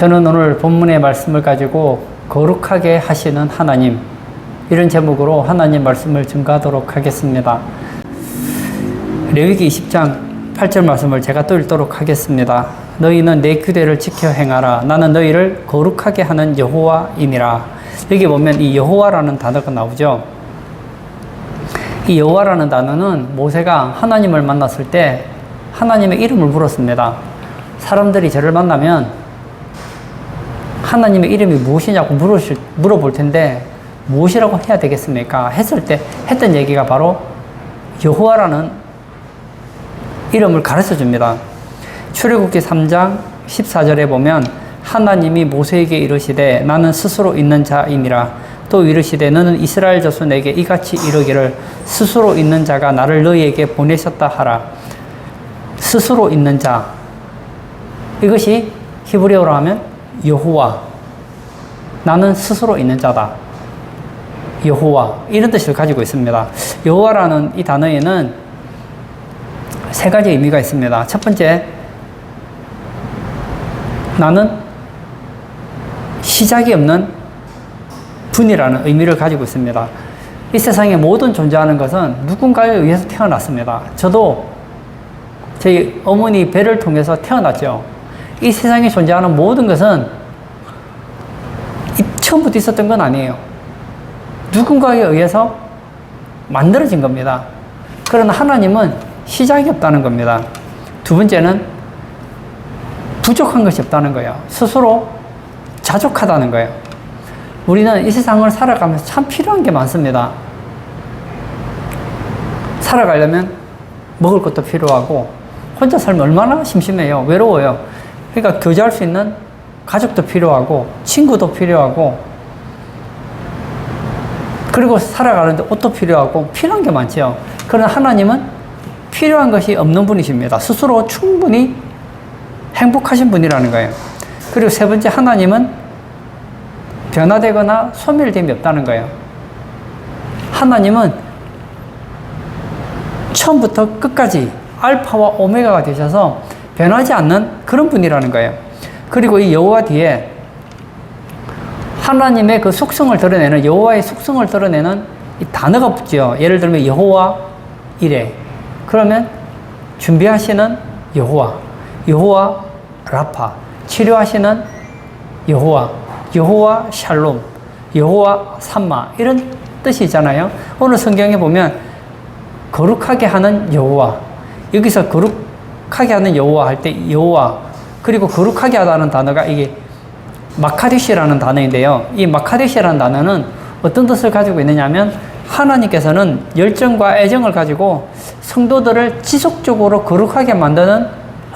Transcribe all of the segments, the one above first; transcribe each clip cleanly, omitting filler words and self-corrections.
저는 오늘 본문의 말씀을 가지고 거룩하게 하시는 하나님, 이런 제목으로 하나님 말씀을 증거하도록 하겠습니다. 레위기 20장 8절 말씀을 제가 또 읽도록 하겠습니다. 너희는 내 규례를 지켜 행하라. 나는 너희를 거룩하게 하는 여호와이니라. 여기 보면 이 여호와라는 단어가 나오죠. 이 여호와라는 단어는 모세가 하나님을 만났을 때 하나님의 이름을 물었습니다. 사람들이 저를 만나면 하나님의 이름이 무엇이냐고 물어볼 텐데 무엇이라고 해야 되겠습니까? 했을 때 했던 얘기가 바로 여호와라는 이름을 가르쳐 줍니다. 출애굽기 3장 14절에 보면 하나님이 모세에게 이르시되 나는 스스로 있는 자이니라. 또 이르시되 너는 이스라엘 자손에게 이같이 이르기를 스스로 있는 자가 나를 너희에게 보내셨다 하라. 스스로 있는 자, 이것이 히브리어로 하면 여호와, 나는 스스로 있는 자다, 여호와, 이런 뜻을 가지고 있습니다. 여호와라는 이 단어에는 세 가지 의미가 있습니다. 첫 번째, 나는 시작이 없는 분이라는 의미를 가지고 있습니다. 이 세상에 모든 존재하는 것은 누군가에 의해서 태어났습니다. 저도 저희 어머니 배를 통해서 태어났죠. 이 세상에 존재하는 모든 것은 처음부터 있었던 건 아니에요. 누군가에 의해서 만들어진 겁니다. 그러나 하나님은 시작이 없다는 겁니다. 두 번째는 부족한 것이 없다는 거예요. 스스로 자족하다는 거예요. 우리는 이 세상을 살아가면서 참 필요한 게 많습니다. 살아가려면 먹을 것도 필요하고, 혼자 살면 얼마나 심심해요. 외로워요. 그러니까 교제할 수 있는 가족도 필요하고, 친구도 필요하고, 그리고 살아가는데 옷도 필요하고, 필요한 게 많죠. 그러나 하나님은 필요한 것이 없는 분이십니다. 스스로 충분히 행복하신 분이라는 거예요. 그리고 세 번째, 하나님은 변화되거나 소멸됨이 없다는 거예요. 하나님은 처음부터 끝까지 알파와 오메가가 되셔서 변하지 않는 그런 분이라는 거예요. 그리고 이 여호와 뒤에 하나님의 그 속성을 드러내는, 여호와의 속성을 드러내는 이 단어가 붙죠. 예를 들면 여호와 이레, 그러면 준비하시는 여호와, 여호와 라파, 치료하시는 여호와, 여호와 샬롬, 여호와 삼마, 이런 뜻이 있잖아요. 오늘 성경에 보면 거룩하게 하는 여호와, 여기서 거룩하게 하는 여호와 할 때 여호와, 그리고 거룩하게 하다는 단어가 이게 마카디시라는 단어인데요. 이 마카디시라는 단어는 어떤 뜻을 가지고 있느냐면 하나님께서는 열정과 애정을 가지고 성도들을 지속적으로 거룩하게 만드는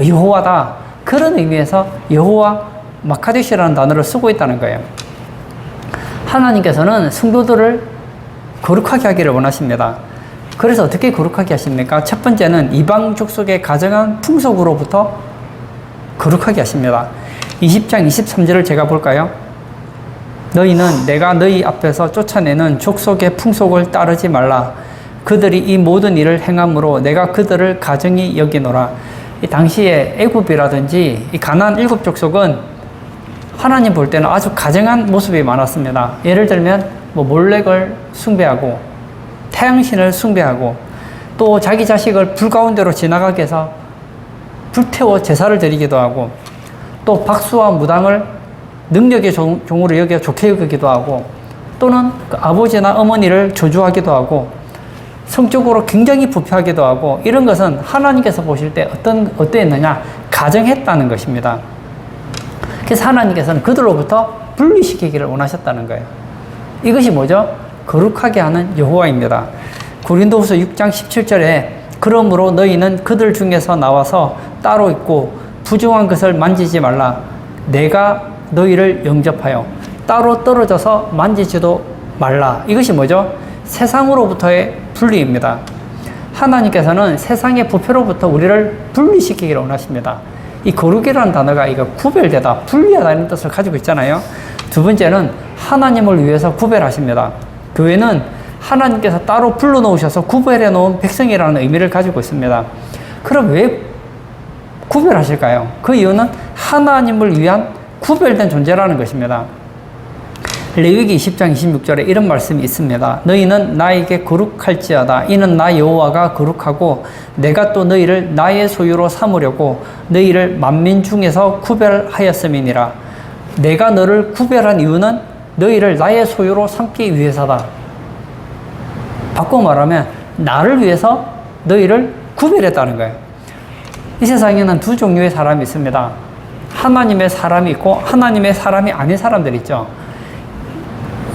여호와다, 그런 의미에서 여호와 마카디시라는 단어를 쓰고 있다는 거예요. 하나님께서는 성도들을 거룩하게 하기를 원하십니다. 그래서 어떻게 거룩하게 하십니까? 첫 번째는 이방 족속의 가정한 풍속으로부터 거룩하게 하십니다. 20장 23절을 제가 볼까요? 너희는 내가 너희 앞에서 쫓아내는 족속의 풍속을 따르지 말라. 그들이 이 모든 일을 행함으로 내가 그들을 가증히 여기노라. 이 당시에 애굽이라든지 이 가나안 7족속은 하나님 볼 때는 아주 가증한 모습이 많았습니다. 예를 들면 몰렉을 숭배하고, 태양신을 숭배하고, 또 자기 자식을 불 가운데로 지나가게 해서 불태워 제사를 드리기도 하고, 또 박수와 무당을 능력의 종으로 여겨 좋게 여기기도 하고, 또는 그 아버지나 어머니를 저주하기도 하고, 성적으로 굉장히 부패하기도 하고, 이런 것은 하나님께서 보실 때 어떠했느냐? 가증했다는 것입니다. 그래서 하나님께서는 그들로부터 분리시키기를 원하셨다는 거예요. 이것이 뭐죠? 거룩하게 하는 여호와입니다. 고린도후서 6장 17절에 그러므로 너희는 그들 중에서 나와서 따로 있고 부정한 것을 만지지 말라. 내가 너희를 영접하여 따로 떨어져서 만지지도 말라. 이것이 뭐죠? 세상으로부터의 분리입니다. 하나님께서는 세상의 부패로부터 우리를 분리시키기를 원하십니다. 이 거룩이라는 단어가 이거 구별되다, 분리하다는 뜻을 가지고 있잖아요. 두 번째는 하나님을 위해서 구별하십니다. 교회는 하나님께서 따로 불러놓으셔서 구별해 놓은 백성이라는 의미를 가지고 있습니다. 그럼 왜 구별하실까요? 그 이유는 하나님을 위한 구별된 존재라는 것입니다. 레위기 20장 26절에 이런 말씀이 있습니다. 너희는 나에게 거룩할지어다. 이는 나 여호와가 거룩하고 내가 또 너희를 나의 소유로 삼으려고 너희를 만민 중에서 구별하였음이니라. 내가 너를 구별한 이유는 너희를 나의 소유로 삼기 위해서다. 바꿔 말하면 나를 위해서 너희를 구별했다는 거예요. 이 세상에는 두 종류의 사람이 있습니다. 하나님의 사람이 있고 하나님의 사람이 아닌 사람들 있죠.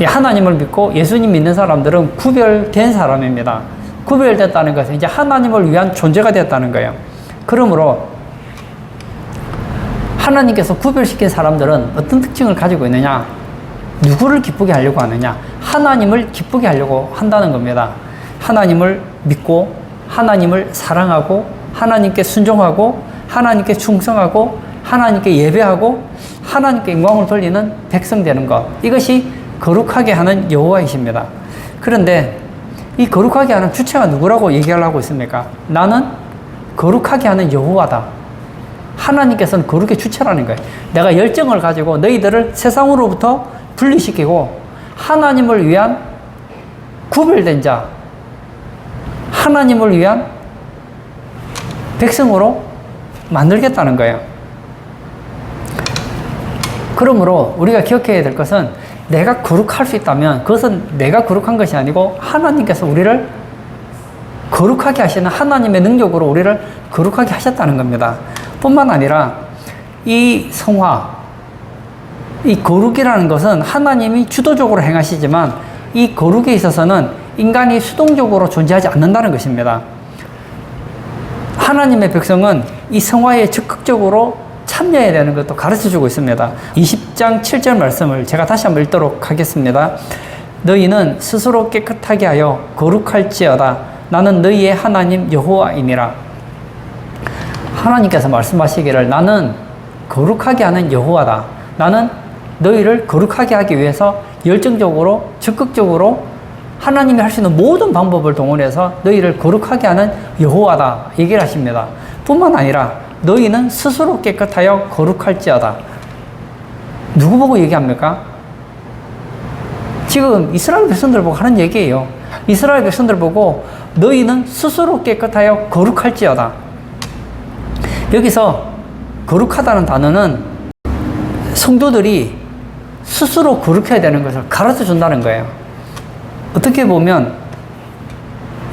하나님을 믿고 예수님 믿는 사람들은 구별된 사람입니다. 구별됐다는 것은 이제 하나님을 위한 존재가 되었다는 거예요. 그러므로 하나님께서 구별시킨 사람들은 어떤 특징을 가지고 있느냐? 누구를 기쁘게 하려고 하느냐? 하나님을 기쁘게 하려고 한다는 겁니다. 하나님을 믿고 하나님을 사랑하고 하나님께 순종하고 하나님께 충성하고 하나님께 예배하고 하나님께 영광을 돌리는 백성 되는 것, 이것이 거룩하게 하는 여호와이십니다. 그런데 이 거룩하게 하는 주체가 누구라고 얘기하려고 있습니까? 나는 거룩하게 하는 여호와다. 하나님께서는 거룩의 주체라는 거예요. 내가 열정을 가지고 너희들을 세상으로부터 분리시키고 하나님을 위한 구별된 자, 하나님을 위한 백성으로 만들겠다는 거예요. 그러므로 우리가 기억해야 될 것은 내가 거룩할 수 있다면 그것은 내가 거룩한 것이 아니고 하나님께서 우리를 거룩하게 하시는 하나님의 능력으로 우리를 거룩하게 하셨다는 겁니다. 뿐만 아니라 이 성화, 이 거룩이라는 것은 하나님이 주도적으로 행하시지만 이 거룩에 있어서는 인간이 수동적으로 존재하지 않는다는 것입니다. 하나님의 백성은 이 성화에 적극적으로 참여해야 되는 것도 가르쳐주고 있습니다. 20장 7절 말씀을 제가 다시 한번 읽도록 하겠습니다. 너희는 스스로 깨끗하게 하여 거룩할지어다. 나는 너희의 하나님 여호와이니라. 하나님께서 말씀하시기를 나는 거룩하게 하는 여호와다. 나는 너희를 거룩하게 하기 위해서 열정적으로 적극적으로 하나님이 할 수 있는 모든 방법을 동원해서 너희를 거룩하게 하는 여호와다 얘기를 하십니다. 뿐만 아니라 너희는 스스로 깨끗하여 거룩할지어다. 누구 보고 얘기합니까? 지금 이스라엘 백성들 보고 하는 얘기예요. 이스라엘 백성들 보고 너희는 스스로 깨끗하여 거룩할지어다. 여기서 거룩하다는 단어는 성도들이 스스로 거룩해야 되는 것을 가르쳐 준다는 거예요. 어떻게 보면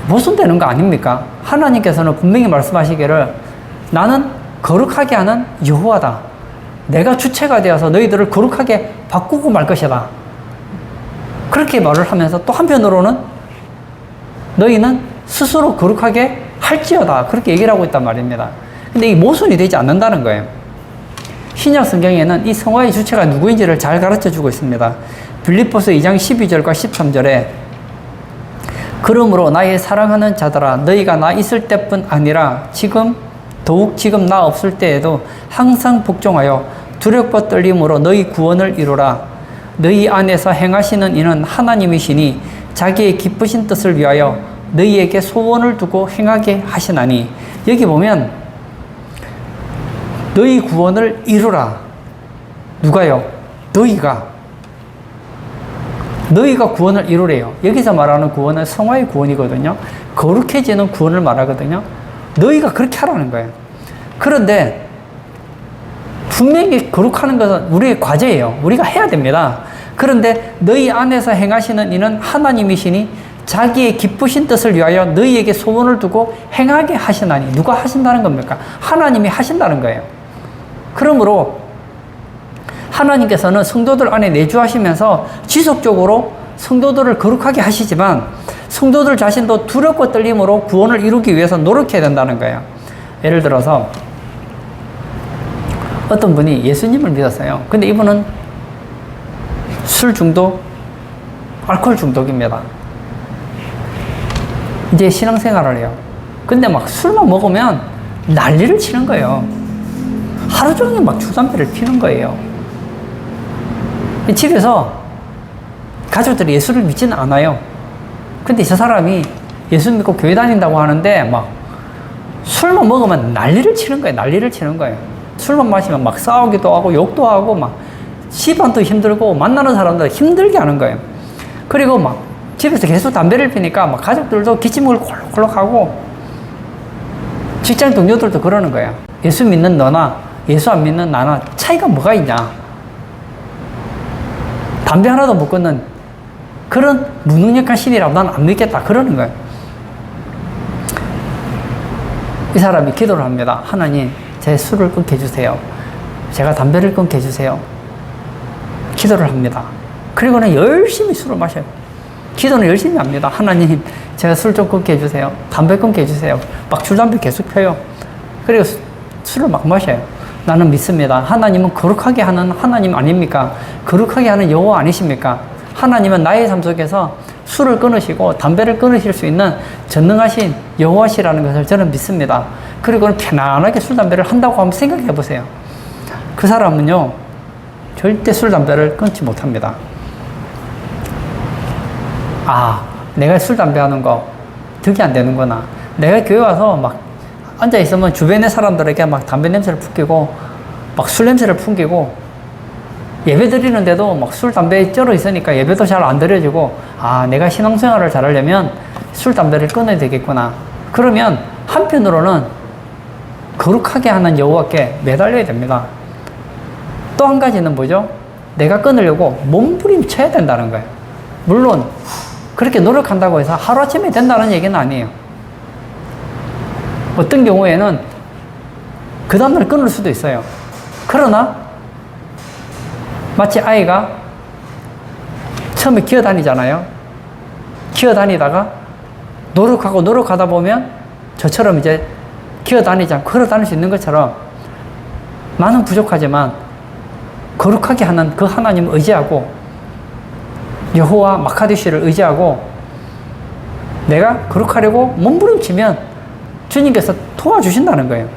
모순되는 거 아닙니까? 하나님께서는 분명히 말씀하시기를 나는 거룩하게 하는 여호와다. 내가 주체가 되어서 너희들을 거룩하게 바꾸고 말 것이다. 그렇게 말을 하면서 또 한편으로는 너희는 스스로 거룩하게 할지어다. 그렇게 얘기를 하고 있단 말입니다. 근데 이 모순이 되지 않는다는 거예요. 신약 성경에는 이 성화의 주체가 누구인지를 잘 가르쳐 주고 있습니다. 빌립보서 2장 12절과 13절에 그러므로 나의 사랑하는 자들아 너희가 나 있을 때뿐 아니라 더욱 지금 나 없을 때에도 항상 복종하여 두렵고 떨림으로 너희 구원을 이루라. 너희 안에서 행하시는 이는 하나님이시니 자기의 기쁘신 뜻을 위하여 너희에게 소원을 두고 행하게 하시나니. 여기 보면 너희 구원을 이루라. 누가요? 너희가 구원을 이루래요. 여기서 말하는 구원은 성화의 구원이거든요. 거룩해지는 구원을 말하거든요. 너희가 그렇게 하라는 거예요. 그런데 분명히 거룩하는 것은 우리의 과제예요. 우리가 해야 됩니다. 그런데 너희 안에서 행하시는 이는 하나님이시니 자기의 기쁘신 뜻을 위하여 너희에게 소원을 두고 행하게 하시나니. 누가 하신다는 겁니까? 하나님이 하신다는 거예요. 그러므로 하나님께서는 성도들 안에 내주하시면서 지속적으로 성도들을 거룩하게 하시지만 성도들 자신도 두렵고 떨림으로 구원을 이루기 위해서 노력해야 된다는 거예요. 예를 들어서 어떤 분이 예수님을 믿었어요. 근데 이분은 술 중독, 알코올 중독입니다. 이제 신앙생활을 해요. 근데 막 술만 먹으면 난리를 치는 거예요. 하루 종일 막 주담배를 피는 거예요. 집에서 가족들이 예수를 믿지는 않아요. 근데 저 사람이 예수 믿고 교회 다닌다고 하는데 막 술만 먹으면 난리를 치는 거예요. 술만 마시면 막 싸우기도 하고 욕도 하고 막 집안도 힘들고 만나는 사람도 힘들게 하는 거예요. 그리고 막 집에서 계속 담배를 피니까 막 가족들도 기침을 콜록콜록 하고 직장 동료들도 그러는 거야. 예수 믿는 너나 예수 안 믿는 나나 차이가 뭐가 있냐. 담배 하나도 못 끊는 그런 무능력한 신이라고 난 안 믿겠다. 그러는 거예요. 이 사람이 기도를 합니다. 하나님, 제 술을 끊게 해주세요. 제가 담배를 끊게 해주세요. 기도를 합니다. 그리고는 열심히 술을 마셔요. 기도는 열심히 합니다. 하나님, 제가 술 좀 끊게 해주세요. 담배 끊게 해주세요. 막 줄 담배 계속 펴요. 그리고 술을 막 마셔요. 나는 믿습니다. 하나님은 거룩하게 하는 하나님 아닙니까? 거룩하게 하는 여호와 아니십니까? 하나님은 나의 삶 속에서 술을 끊으시고 담배를 끊으실 수 있는 전능하신 여호와시라는 것을 저는 믿습니다. 그리고 편안하게 술, 담배를 한다고 한번 생각해 보세요. 그 사람은요, 절대 술, 담배를 끊지 못합니다. 아, 내가 술, 담배 하는 거 득이 안 되는구나. 내가 교회 와서 막 앉아있으면 주변의 사람들에게 막 담배 냄새를 풍기고 막 술 냄새를 풍기고 예배 드리는데도 막 술, 담배에 쩔어 있으니까 예배도 잘 안 드려지고, 아, 내가 신앙생활을 잘하려면 술, 담배를 끊어야 되겠구나. 그러면 한편으로는 거룩하게 하는 여호와께 매달려야 됩니다. 또 한 가지는 뭐죠? 내가 끊으려고 몸부림쳐야 된다는 거예요. 물론 그렇게 노력한다고 해서 하루아침에 된다는 얘기는 아니에요. 어떤 경우에는 그 다음날 끊을 수도 있어요. 그러나 마치 아이가 처음에 기어다니잖아요. 기어다니다가 노력하다 보면 저처럼 이제 기어다니지 않고 걸어다닐 수 있는 것처럼 나는 부족하지만 거룩하게 하는 그 하나님을 의지하고 여호와 마카디시를 의지하고 내가 거룩하려고 몸부림치면 주님께서 도와주신다는 거예요.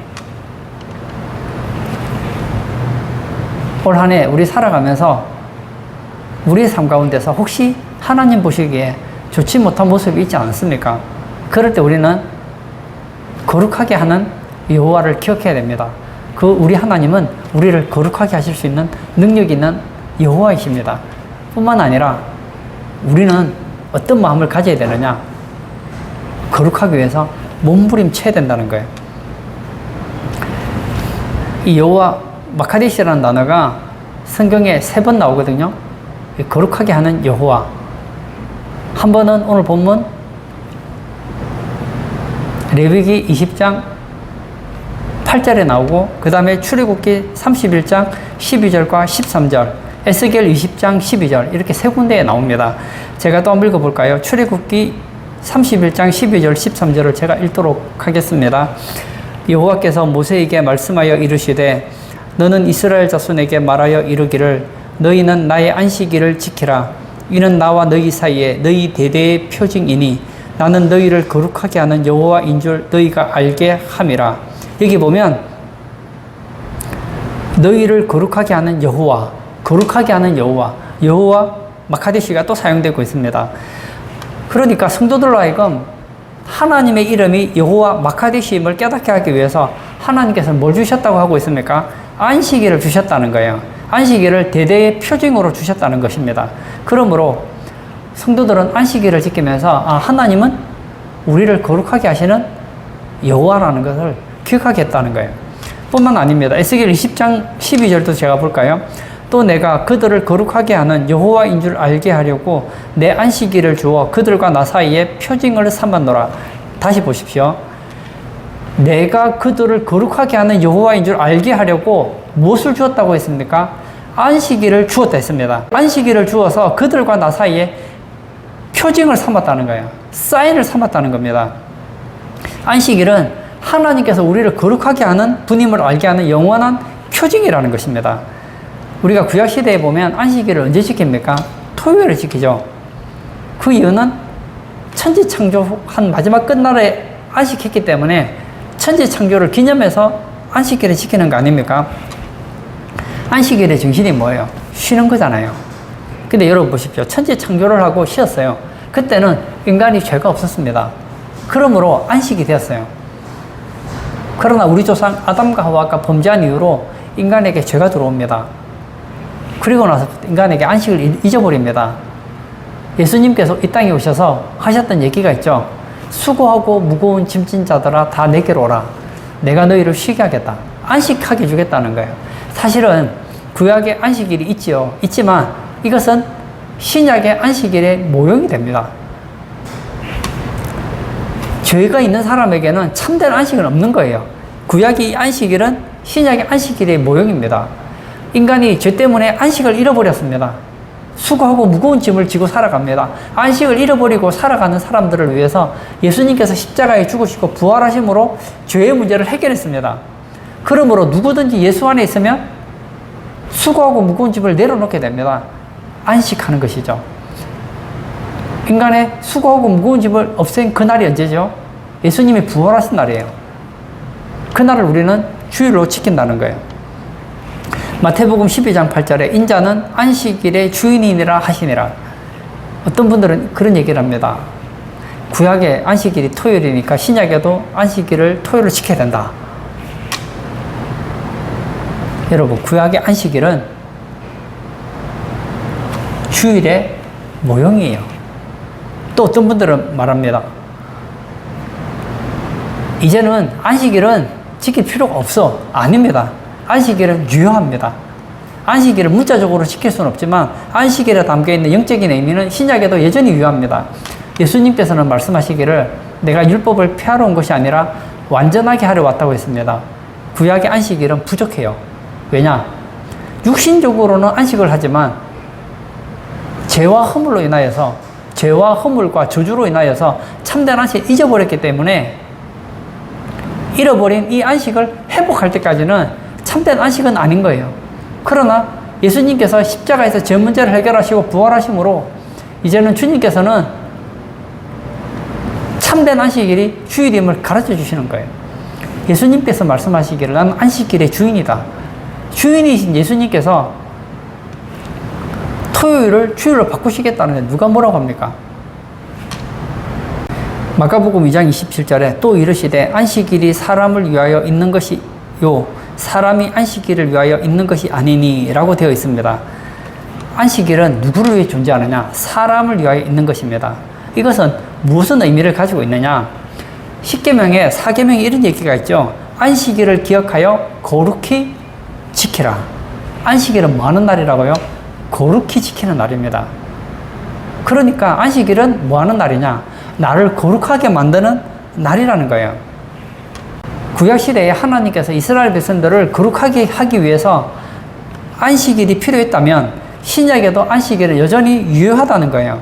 올 한 해 우리 살아가면서 우리의 삶 가운데서 혹시 하나님 보시기에 좋지 못한 모습이 있지 않습니까? 그럴 때 우리는 거룩하게 하는 여호와를 기억해야 됩니다. 그 우리 하나님은 우리를 거룩하게 하실 수 있는 능력 있는 여호와이십니다. 뿐만 아니라 우리는 어떤 마음을 가져야 되느냐? 거룩하기 위해서 몸부림쳐야 된다는 거예요. 이 여호와 마카데시라는 단어가 성경에 3번 나오거든요. 거룩하게 하는 여호와. 한 번은 오늘 본문 레위기 20장 8절에 나오고, 그 다음에 출애굽기 31장 12절과 13절, 에스겔 20장 12절, 이렇게 3군데에 나옵니다. 제가 또 한번 읽어볼까요? 출애굽기 31장 12절 13절을 제가 읽도록 하겠습니다. 여호와께서 모세에게 말씀하여 이르시되 너는 이스라엘 자손에게 말하여 이르기를 너희는 나의 안식일을 지키라. 이는 나와 너희 사이에 너희 대대의 표징이니 나는 너희를 거룩하게 하는 여호와인 줄 너희가 알게 함이라. 여기 보면 너희를 거룩하게 하는 여호와, 거룩하게 하는 여호와 마카데시가 또 사용되고 있습니다. 그러니까 성도들로 하여금 하나님의 이름이 여호와 마카데시임을 깨닫게 하기 위해서 하나님께서 뭘 주셨다고 하고 있습니까? 안식일을 주셨다는 거예요. 안식일을 대대의 표징으로 주셨다는 것입니다. 그러므로 성도들은 안식일을 지키면서 하나님은 우리를 거룩하게 하시는 여호와라는 것을 기억하겠다는 거예요. 뿐만 아닙니다. 에스겔 20장 12절도 제가 볼까요? 또 내가 그들을 거룩하게 하는 여호와인 줄 알게 하려고 내 안식일을 주어 그들과 나 사이에 표징을 삼았노라. 다시 보십시오. 내가 그들을 거룩하게 하는 여호와인 줄 알게 하려고 무엇을 주었다고 했습니까? 안식일을 주었다 했습니다. 안식일을 주어서 그들과 나 사이에 표징을 삼았다는 거예요. 사인을 삼았다는 겁니다. 안식일은 하나님께서 우리를 거룩하게 하는 분임을 알게 하는 영원한 표징이라는 것입니다. 우리가 구약시대에 보면 안식일을 언제 지킵니까? 토요일에 지키죠. 그 이유는 천지창조한 마지막 끝날에 안식했기 때문에 천지창조를 기념해서 안식일을 지키는 거 아닙니까? 안식일의 정신이 뭐예요? 쉬는 거잖아요. 근데 여러분 보십시오. 천지창조를 하고 쉬었어요. 그때는 인간이 죄가 없었습니다. 그러므로 안식이 되었어요. 그러나 우리 조상 아담과 하와가 범죄한 이후로 인간에게 죄가 들어옵니다. 그리고 나서 인간에게 안식을 잊어버립니다. 예수님께서 이 땅에 오셔서 하셨던 얘기가 있죠. 수고하고 무거운 짐진 자들아 다 내게로 오라. 내가 너희를 쉬게 하겠다. 안식하게 주겠다는 거예요. 사실은 구약의 안식일이 있지요. 있지만 이것은 신약의 안식일의 모형이 됩니다. 죄가 있는 사람에게는 참된 안식은 없는 거예요. 구약의 안식일은 신약의 안식일의 모형입니다. 인간이 죄 때문에 안식을 잃어버렸습니다. 수고하고 무거운 짐을 지고 살아갑니다. 안식을 잃어버리고 살아가는 사람들을 위해서 예수님께서 십자가에 죽으시고 부활하심으로 죄의 문제를 해결했습니다. 그러므로 누구든지 예수 안에 있으면 수고하고 무거운 짐을 내려놓게 됩니다. 안식하는 것이죠. 인간의 수고하고 무거운 짐을 없앤 그날이 언제죠? 예수님이 부활하신 날이에요. 그날을 우리는 주일로 지킨다는 거예요. 마태복음 12장 8절에 인자는 안식일의 주인이니라 하시니라. 어떤 분들은 그런 얘기를 합니다. 구약의 안식일이 토요일이니까 신약에도 안식일을 토요일로 지켜야 된다. 여러분, 구약의 안식일은 주일의 모형이에요. 또 어떤 분들은 말합니다. 이제는 안식일은 지킬 필요가 없어. 아닙니다. 안식일은 유효합니다. 안식일을 문자적으로 지킬 수는 없지만 안식일에 담겨있는 영적인 의미는 신약에도 여전히 유효합니다. 예수님께서는 말씀하시기를 내가 율법을 폐하러 온 것이 아니라 완전하게 하려 왔다고 했습니다. 구약의 안식일은 부족해요. 왜냐? 육신적으로는 안식을 하지만 죄와 허물로 인하여서 죄와 허물과 저주로 인하여서 참된 안식을 잊어버렸기 때문에 잃어버린 이 안식을 회복할 때까지는 참된 안식은 아닌 거예요. 그러나 예수님께서 십자가에서 죄 문제를 해결하시고 부활하심으로 이제는 주님께서는 참된 안식일이 주일임을 가르쳐 주시는 거예요. 예수님께서 말씀하시기를 나는 안식일의 주인이다. 주인이신 예수님께서 토요일을 주일로 바꾸시겠다는데 누가 뭐라고 합니까? 마가복음 2장 27절에 또 이르시되 안식일이 사람을 위하여 있는 것이요 사람이 안식일을 위하여 있는 것이 아니니 라고 되어 있습니다. 안식일은 누구를 위해 존재하느냐? 사람을 위하여 있는 것입니다. 이것은 무슨 의미를 가지고 있느냐? 십계명에 사계명에 이런 얘기가 있죠. 안식일을 기억하여 거룩히 지키라. 안식일은 뭐 하는 날이라고요? 거룩히 지키는 날입니다. 그러니까 안식일은 뭐 하는 날이냐? 나를 거룩하게 만드는 날이라는 거예요. 구약시대에 하나님께서 이스라엘 백성들을 거룩하게 하기 위해서 안식일이 필요했다면 신약에도 안식일은 여전히 유효하다는 거예요.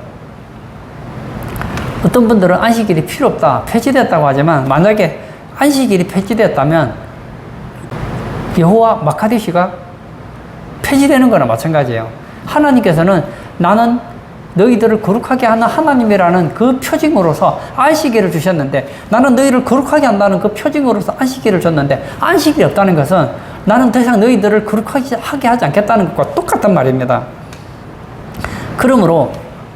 어떤 분들은 안식일이 필요 없다, 폐지됐다고 하지만 만약에 안식일이 폐지됐다면 여호와 마카디시가 폐지되는 거나 마찬가지예요. 하나님께서는 나는 너희들을 거룩하게 하는 하나님이라는 그 표징으로서 안식일을 주셨는데 나는 너희를 거룩하게 한다는 그 표징으로서 안식일을 줬는데 안식일이 없다는 것은 나는 더 이상 너희들을 거룩하게 하지 않겠다는 것과 똑같단 말입니다. 그러므로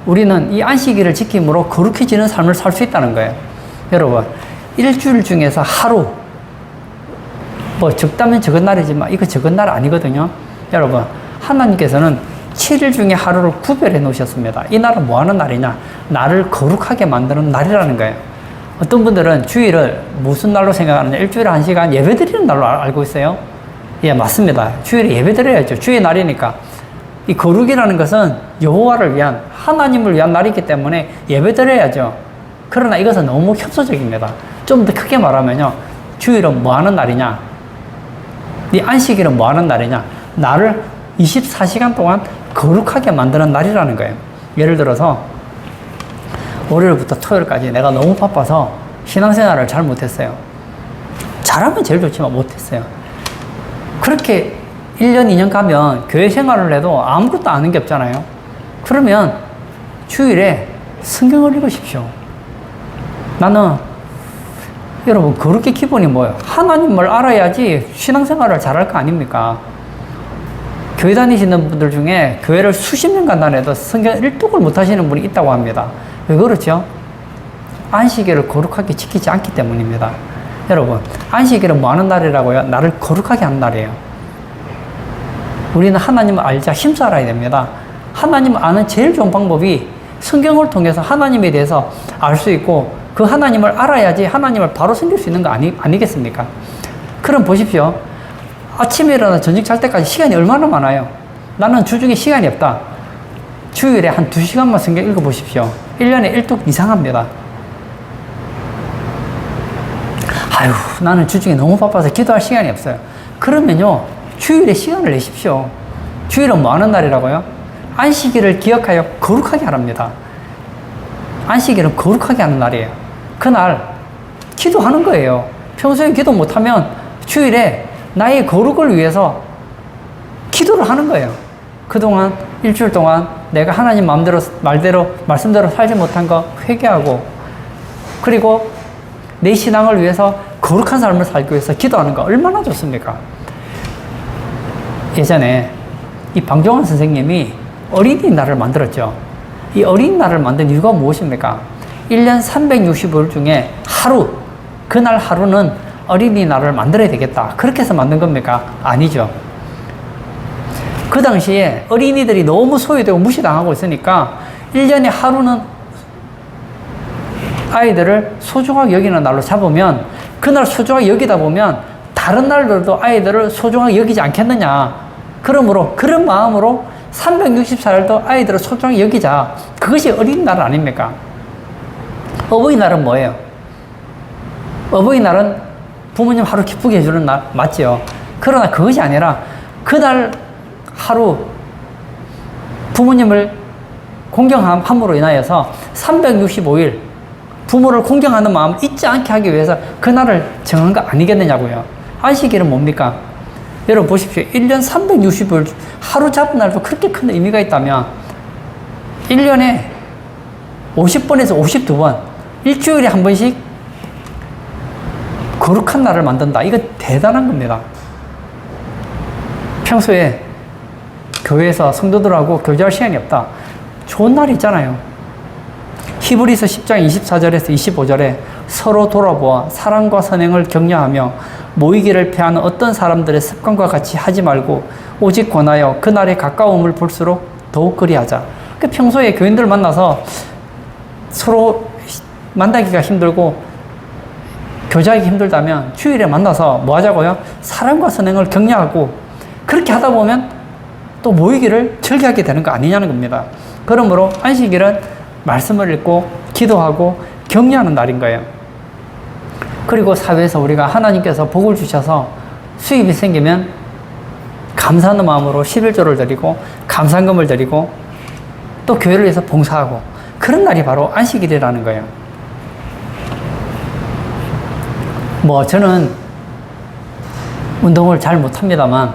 우리는 이 안식일을 지킴으로 거룩해지는 삶을 살 수 있다는 거예요. 여러분, 일주일 중에서 하루, 뭐 적다면 적은 날이지만 이거 적은 날 아니거든요. 여러분, 하나님께서는 7일 중에 하루를 구별해 놓으셨습니다. 이 날은 뭐 하는 날이냐? 나를 거룩하게 만드는 날이라는 거예요. 어떤 분들은 주일을 무슨 날로 생각하느냐? 일주일에 1시간 예배 드리는 날로 알고 있어요. 예, 맞습니다. 주일에 예배 드려야죠. 주의 날이니까. 이 거룩이라는 것은 여호와를 위한, 하나님을 위한 날이기 때문에 예배 드려야죠. 그러나 이것은 너무 협소적입니다. 좀 더 크게 말하면요. 주일은 뭐 하는 날이냐? 이 안식일은 뭐 하는 날이냐? 나를 24시간 동안 거룩하게 만드는 날이라는 거예요. 예를 들어서 월요일부터 토요일까지 내가 너무 바빠서 신앙생활을 잘 못했어요. 잘하면 제일 좋지만 못했어요. 그렇게 1년, 2년 가면 교회 생활을 해도 아무것도 아는 게 없잖아요. 그러면 주일에 성경을 읽으십시오. 나는 여러분 거룩의 기본이 뭐예요? 하나님을 알아야지 신앙생활을 잘할 거 아닙니까? 교회 다니시는 분들 중에 교회를 수십 년간 다녀도 성경 1독을 못 하시는 분이 있다고 합니다. 왜 그렇죠? 안식일을 거룩하게 지키지 않기 때문입니다. 여러분, 안식일은 뭐 하는 날이라고요? 나를 거룩하게 하는 날이에요. 우리는 하나님을 알자 힘써 알아야 됩니다. 하나님을 아는 제일 좋은 방법이 성경을 통해서 하나님에 대해서 알 수 있고 그 하나님을 알아야지 하나님을 바로 섬길 수 있는 거 아니겠습니까? 그럼 보십시오. 아침에 일어나 저녁 잘 때까지 시간이 얼마나 많아요? 나는 주중에 시간이 없다. 주일에 한 2시간만 성경 읽어보십시오. 1년에 1독 이상합니다. 아유, 나는 주중에 너무 바빠서 기도할 시간이 없어요. 그러면요, 주일에 시간을 내십시오. 주일은 뭐 하는 날이라고요? 안식일을 기억하여 거룩하게 하랍니다. 안식일은 거룩하게 하는 날이에요. 그날 기도하는 거예요. 평소에 기도 못하면 주일에 나의 거룩을 위해서 기도를 하는 거예요. 그동안 일주일 동안 내가 하나님 말씀대로 살지 못한 거 회개하고, 그리고 내 신앙을 위해서 거룩한 삶을 살기 위해서 기도하는 거 얼마나 좋습니까? 예전에 이 방종환 선생님이 어린이날을 만들었죠. 이 어린이날을 만든 이유가 무엇입니까? 1년 365일 중에 하루, 그날 하루는 어린이날을 만들어야 되겠다. 그렇게 해서 만든 겁니까? 아니죠. 그 당시에 어린이들이 너무 소외되고 무시당하고 있으니까 1년에 하루는 아이들을 소중하게 여기는 날로 잡으면 그날 소중하게 여기다 보면 다른 날들도 아이들을 소중하게 여기지 않겠느냐. 그러므로 그런 마음으로 364일도 아이들을 소중하게 여기자. 그것이 어린이날 아닙니까? 어버이날은 뭐예요? 어버이날은 부모님 하루 기쁘게 해주는 날 맞죠? 그러나 그것이 아니라 그날 하루 부모님을 공경함으로 인하여서 365일 부모를 공경하는 마음을 잊지 않게 하기 위해서 그날을 정한 거 아니겠느냐고요. 안식일은 뭡니까? 여러분 보십시오. 1년 365일 하루 잡은 날도 그렇게 큰 의미가 있다면 1년에 50번에서 52번 일주일에 한 번씩 거룩한 날을 만든다. 이거 대단한 겁니다. 평소에 교회에서 성도들하고 교제할 시간이 없다. 좋은 날이 있잖아요. 히브리서 10장 24절에서 25절에 서로 돌아보아 사랑과 선행을 격려하며 모이기를 피하는 어떤 사람들의 습관과 같이 하지 말고 오직 권하여 그날의 가까움을 볼수록 더욱 그리하자. 평소에 교인들 만나서 서로 만나기가 힘들고 교제하기 힘들다면 주일에 만나서 뭐 하자고요? 사랑과 선행을 격려하고 그렇게 하다 보면 또 모이기를 즐겨하게 되는 거 아니냐는 겁니다. 그러므로 안식일은 말씀을 읽고 기도하고 격려하는 날인 거예요. 그리고 사회에서 우리가 하나님께서 복을 주셔서 수입이 생기면 감사하는 마음으로 11조를 드리고 감사금을 드리고 또 교회를 위해서 봉사하고 그런 날이 바로 안식일이라는 거예요. 저는 운동을 잘 못합니다만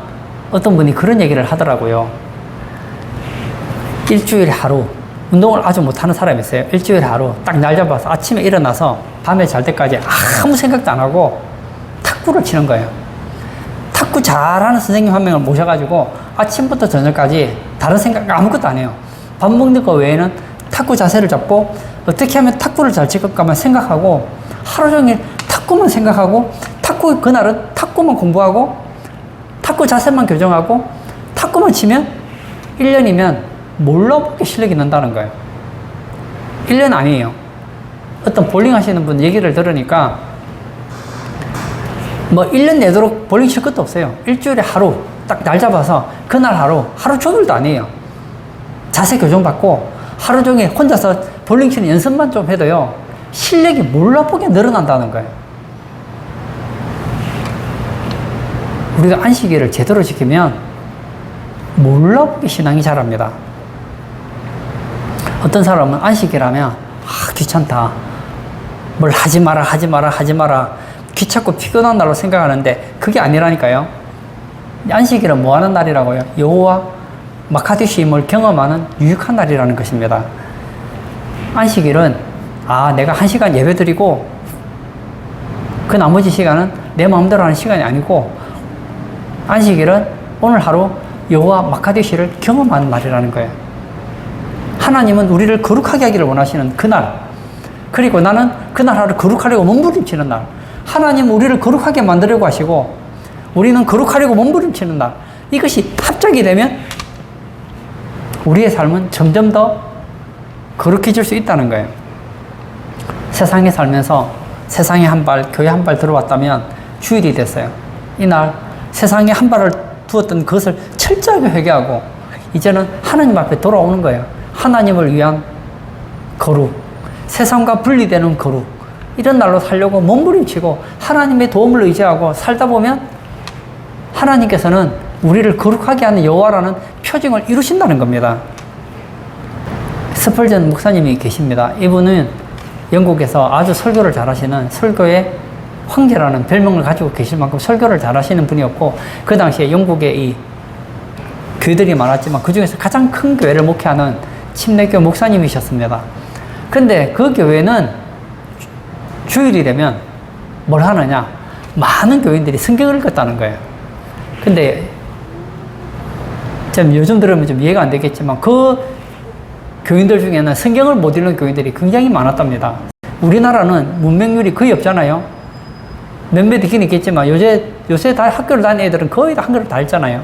어떤 분이 그런 얘기를 하더라고요. 일주일에 하루, 운동을 아주 못하는 사람이 있어요. 일주일에 하루 딱 날 잡아서 아침에 일어나서 밤에 잘 때까지 아무 생각도 안 하고 탁구를 치는 거예요. 탁구 잘하는 선생님 한 명을 모셔가지고 아침부터 저녁까지 다른 생각 아무것도 안 해요. 밥 먹는 거 외에는 탁구 자세를 잡고 어떻게 하면 탁구를 잘 칠 것까만 생각하고 하루 종일 탁구만 생각하고 그날은 탁구만 공부하고 탁구 자세만 교정하고 탁구만 치면 1년이면 몰라보게 실력이 난다는 거예요. 1년 아니에요. 어떤 볼링 하시는 분 얘기를 들으니까 1년 내도록 볼링 칠 것도 없어요. 일주일에 하루 딱 날 잡아서 그날 하루 종일도 아니에요. 자세 교정받고 하루 종일 혼자서 볼링 치는 연습만 좀 해도요 실력이 몰라보게 늘어난다는 거예요. 우리가 안식일을 제대로 지키면 몰라보게 신앙이 자랍니다. 어떤 사람은 안식일하면 귀찮다. 뭘 하지 마라. 귀찮고 피곤한 날로 생각하는데 그게 아니라니까요. 안식일은 뭐 하는 날이라고요? 여호와 마카디심을 경험하는 유익한 날이라는 것입니다. 안식일은 내가 1시간 예배 드리고 그 나머지 시간은 내 마음대로 하는 시간이 아니고 안식일은 오늘 하루 여호와 마카디시를 경험하는 날이라는 거예요. 하나님은 우리를 거룩하게 하기를 원하시는 그날, 그리고 나는 그날 하루 거룩하려고 몸부림치는 날. 하나님은 우리를 거룩하게 만들려고 하시고 우리는 거룩하려고 몸부림치는 날. 이것이 합작이 되면 우리의 삶은 점점 더 거룩해질 수 있다는 거예요. 세상에 살면서 세상에 한 발, 교회 한 발 들어왔다면 주일이 됐어요. 이날 세상에 한 발을 두었던 그것을 철저하게 회개하고 이제는 하나님 앞에 돌아오는 거예요. 하나님을 위한 거룩, 세상과 분리되는 거룩, 이런 날로 살려고 몸부림치고 하나님의 도움을 의지하고 살다 보면 하나님께서는 우리를 거룩하게 하는 여호와라는 표징을 이루신다는 겁니다. 스펄전 목사님이 계십니다. 이분은 영국에서 아주 설교를 잘하시는 설교의 황제라는 별명을 가지고 계실 만큼 설교를 잘하시는 분이었고, 그 당시에 영국에 이 교회들이 많았지만 그 중에서 가장 큰 교회를 목회하는 침례교 목사님이셨습니다. 근데 그 교회는 주일이 되면 뭘 하느냐? 많은 교인들이 성경을 읽었다는 거예요. 근데 좀 요즘 들으면 좀 이해가 안 되겠지만 그 교인들 중에는 성경을 못 읽는 교인들이 굉장히 많았답니다. 우리나라는 문맹률이 거의 없잖아요. 몇몇 있긴 있겠지만 요새 다 학교를 다니는 애들은 거의 다 한글을 다 읽잖아요.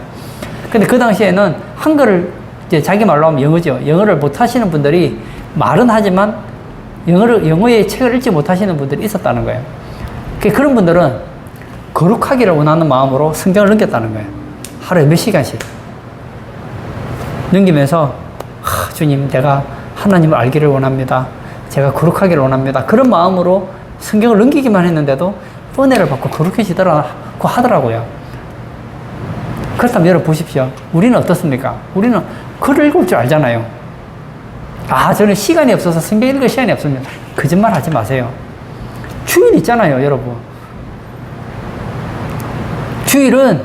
근데 그 당시에는 한글을 이제 자기 말로 하면 영어죠. 영어를 못 하시는 분들이 말은 하지만 영어의 책을 읽지 못하시는 분들이 있었다는 거예요. 그런 분들은 거룩하기를 원하는 마음으로 성경을 넘겼다는 거예요. 하루에 몇 시간씩 넘기면서 주님, 내가 하나님을 알기를 원합니다. 제가 거룩하기를 원합니다. 그런 마음으로 성경을 넘기기만 했는데도 은혜를 받고 거룩해지더라고 하더라고요. 그렇다면 여러분 보십시오. 우리는 어떻습니까? 우리는 글을 읽을 줄 알잖아요. 저는 시간이 없어서 성경 읽을 시간이 없습니다. 거짓말 하지 마세요. 주일 있잖아요, 여러분. 주일은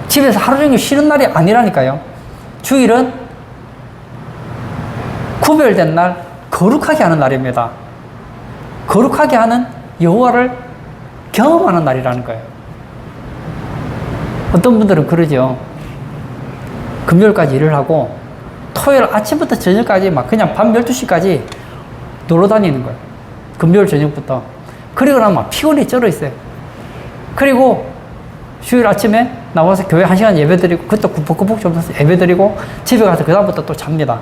집에서 하루 종일 쉬는 날이 아니라니까요. 주일은 구별된 날, 거룩하게 하는 날입니다. 거룩하게 하는 여호와를 경험하는 날이라는 거예요. 어떤 분들은 그러죠. 금요일까지 일을 하고 토요일 아침부터 저녁까지 막 그냥 밤 12시까지 놀러 다니는 거예요. 금요일 저녁부터. 그리고 나면 막 피곤해 쩔어 있어요. 그리고 주일 아침에 나와서 교회 1시간 예배 드리고, 그것도 구벅구벅 좀 예배 드리고, 집에 가서 그다음부터 또 잡니다.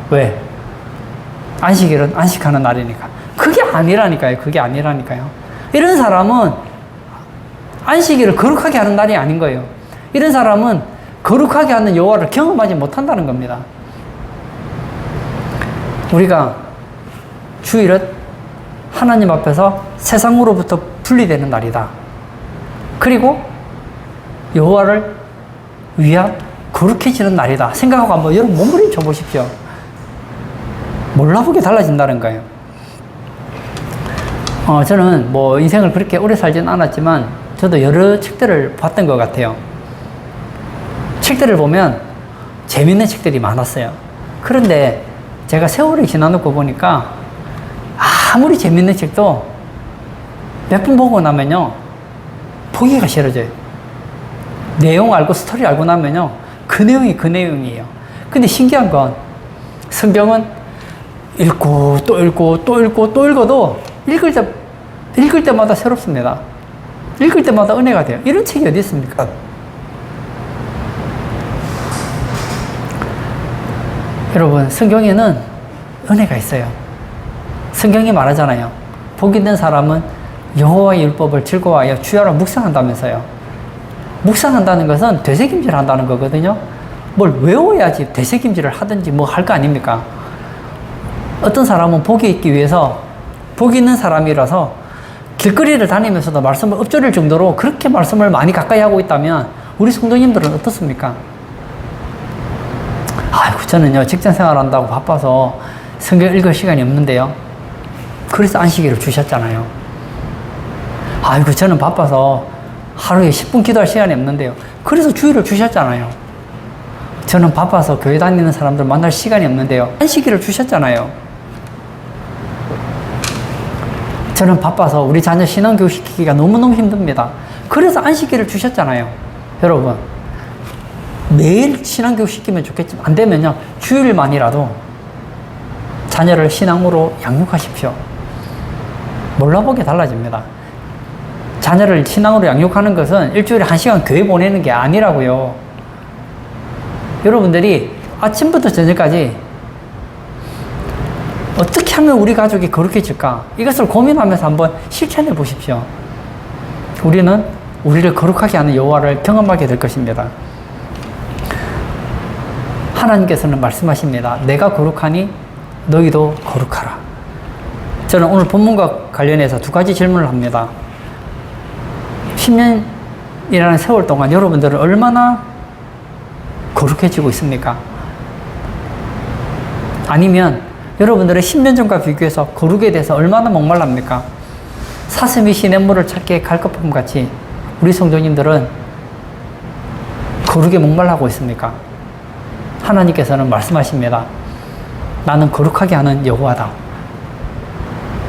왜? 안식일은 안식하는 날이니까. 그게 아니라니까요. 그게 아니라니까요. 이런 사람은 안식일을 거룩하게 하는 날이 아닌 거예요. 이런 사람은 거룩하게 하는 여호와를 경험하지 못한다는 겁니다. 우리가 주일은 하나님 앞에서 세상으로부터 분리되는 날이다. 그리고 여호와를 위한 거룩해지는 날이다 생각하고 한번 여러분 몸부림쳐 보십시오. 몰라보게 달라진다는 거예요. 저는 뭐 인생을 그렇게 오래 살지는 않았지만 저도 여러 책들을 봤던 것 같아요. 책들을 보면 재밌는 책들이 많았어요. 그런데 제가 세월이 지나놓고 보니까 아무리 재밌는 책도 몇 번 보고 나면요, 보기가 싫어져요. 내용 알고 스토리 알고 나면요, 그 내용이 그 내용이에요. 근데 신기한 건 성경은 읽고 또 읽고 또 읽고 또 읽어도 읽을 때마다 새롭습니다. 읽을 때마다 은혜가 돼요. 이런 책이 어디 있습니까? 여러분, 성경에는 은혜가 있어요. 성경이 말하잖아요. 복 있는 사람은 여호와의 율법을 즐거워하여 주야로 묵상한다면서요. 묵상한다는 것은 되새김질 한다는 거거든요. 뭘 외워야지 되새김질을 하든지 뭐 할 거 아닙니까? 어떤 사람은 복이 있기 위해서 복 있는 사람이라서 길거리를 다니면서도 말씀을 읊조릴 정도로 그렇게 말씀을 많이 가까이 하고 있다면 우리 성도님들은 어떻습니까? 저는요, 직장 생활한다고 바빠서 성경 읽을 시간이 없는데요. 그래서 안식일을 주셨잖아요. 저는 바빠서 하루에 10분 기도할 시간이 없는데요. 그래서 주일을 주셨잖아요. 저는 바빠서 교회 다니는 사람들 만날 시간이 없는데요. 안식일을 주셨잖아요. 저는 바빠서 우리 자녀 신앙교육 시키기가 너무너무 힘듭니다. 그래서 안식일을 주셨잖아요. 여러분, 매일 신앙교육 시키면 좋겠지만 안 되면요, 주일만이라도 자녀를 신앙으로 양육하십시오. 몰라보게 달라집니다. 자녀를 신앙으로 양육하는 것은 일주일에 1시간 교회 보내는 게 아니라고요. 여러분들이 아침부터 저녁까지 어떻게 하면 우리 가족이 거룩해질까? 이것을 고민하면서 한번 실천해 보십시오. 우리는 우리를 거룩하게 하는 여호와를 경험하게 될 것입니다. 하나님께서는 말씀하십니다. 내가 거룩하니 너희도 거룩하라. 저는 오늘 본문과 관련해서 2가지 질문을 합니다. 10년이라는 세월 동안 여러분들은 얼마나 거룩해지고 있습니까? 아니면 여러분들은 10년 전과 비교해서 거룩에 대해서 얼마나 목말랍니까? 사슴이 시냇물을 찾기에 갈급함 같이 우리 성도님들은 거룩에 목말라고 있습니까? 하나님께서는 말씀하십니다. 나는 거룩하게 하는 여호와다.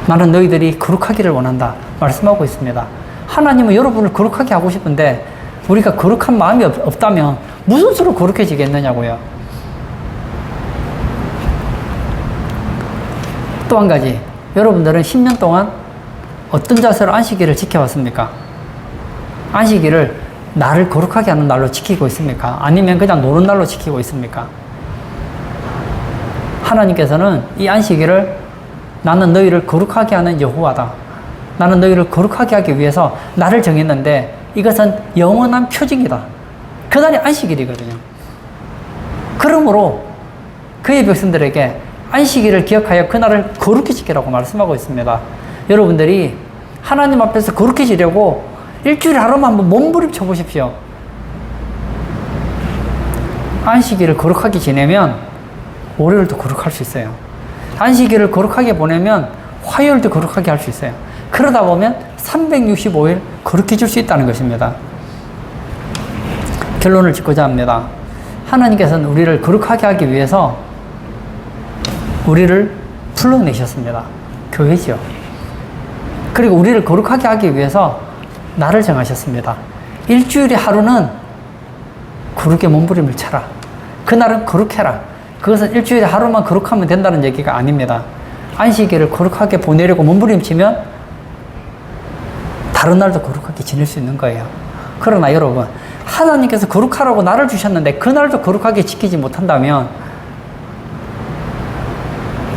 나는 너희들이 거룩하기를 원한다. 말씀하고 있습니다. 하나님은 여러분을 거룩하게 하고 싶은데 우리가 거룩한 마음이 없다면 무슨 수로 거룩해지겠느냐고요. 또 한 가지, 여러분들은 10년 동안 어떤 자세로 안식일을 지켜왔습니까? 안식일을 나를 거룩하게 하는 날로 지키고 있습니까? 아니면 그냥 노는 날로 지키고 있습니까? 하나님께서는 이 안식일을 나는 너희를 거룩하게 하는 여호와다. 나는 너희를 거룩하게 하기 위해서 나를 정했는데 이것은 영원한 표징이다. 그날이 안식일이거든요. 그러므로 그의 백성들에게 안식일을 기억하여 그날을 거룩히 지키라고 말씀하고 있습니다. 여러분들이 하나님 앞에서 거룩해지려고 일주일에 하루만 한번 몸부림쳐 보십시오. 안식일을 거룩하게 지내면 월요일도 거룩할 수 있어요. 안식일을 거룩하게 보내면 화요일도 거룩하게 할 수 있어요. 그러다 보면 365일 거룩해질 수 있다는 것입니다. 결론을 짓고자 합니다. 하나님께서는 우리를 거룩하게 하기 위해서 우리를 불러내셨습니다. 교회지요. 그리고 우리를 거룩하게 하기 위해서 날을 정하셨습니다. 일주일에 하루는 거룩의 몸부림을 쳐라. 그날은 거룩해라. 그것은 일주일에 하루만 거룩하면 된다는 얘기가 아닙니다. 안식일을 거룩하게 보내려고 몸부림치면 다른 날도 거룩하게 지낼 수 있는 거예요. 그러나 여러분, 하나님께서 거룩하라고 날을 주셨는데 그 날도 거룩하게 지키지 못한다면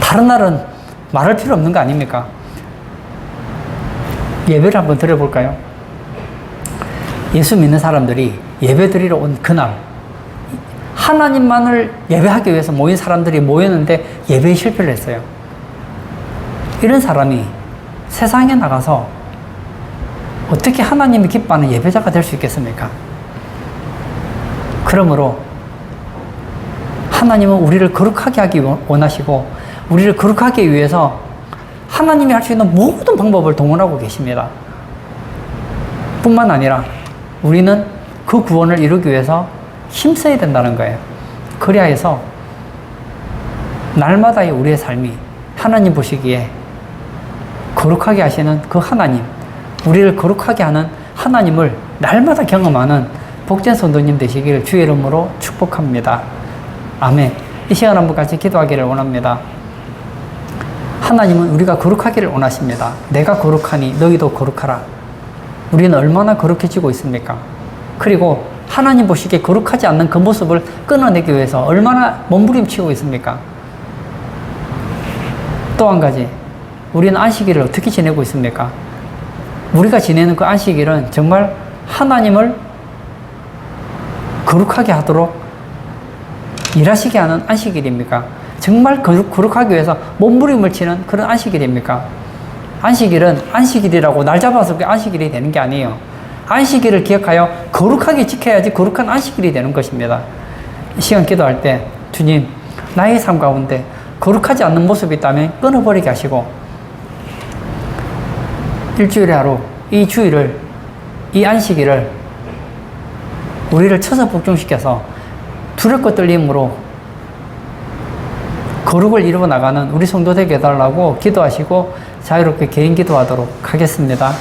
다른 날은 말할 필요 없는 거 아닙니까? 예배를 한번 드려볼까요? 예수 믿는 사람들이 예배 드리러 온 그날, 하나님만을 예배하기 위해서 모인 사람들이 모였는데 예배에 실패를 했어요. 이런 사람이 세상에 나가서 어떻게 하나님이 기뻐하는 예배자가 될 수 있겠습니까? 그러므로 하나님은 우리를 거룩하게 하기 원하시고 우리를 거룩하게 하기 위해서 하나님이 할 수 있는 모든 방법을 동원하고 계십니다. 뿐만 아니라 우리는 그 구원을 이루기 위해서 힘써야 된다는 거예요. 그리하여서 날마다의 우리의 삶이 하나님 보시기에 거룩하게 하시는 그 하나님, 우리를 거룩하게 하는 하나님을 날마다 경험하는 복된 성도님 되시기를 주의 이름으로 축복합니다. 아멘. 이 시간 한번 같이 기도하기를 원합니다. 하나님은 우리가 거룩하기를 원하십니다. 내가 거룩하니 너희도 거룩하라. 우리는 얼마나 거룩해지고 있습니까? 그리고 하나님 보시기에 거룩하지 않는 그 모습을 끊어내기 위해서 얼마나 몸부림치고 있습니까? 또 한 가지, 우리는 안식일을 어떻게 지내고 있습니까? 우리가 지내는 그 안식일은 정말 하나님을 거룩하게 하도록 일하시게 하는 안식일입니까? 정말 거룩하기 위해서 몸부림을 치는 그런 안식일입니까? 안식일은 안식일이라고 날 잡아서 그 안식일이 되는 게 아니에요. 안식일을 기억하여 거룩하게 지켜야지 거룩한 안식일이 되는 것입니다. 이 시간 기도할 때 주님, 나의 삶 가운데 거룩하지 않는 모습이 있다면 끊어버리게 하시고 일주일에 하루 이 주일을, 이 안식일을 우리를 쳐서 복종시켜서 두렵고 떨림으로 거룩을 이루어 나가는 우리 성도 되게 해달라고 기도하시고 자유롭게 개인 기도하도록 하겠습니다.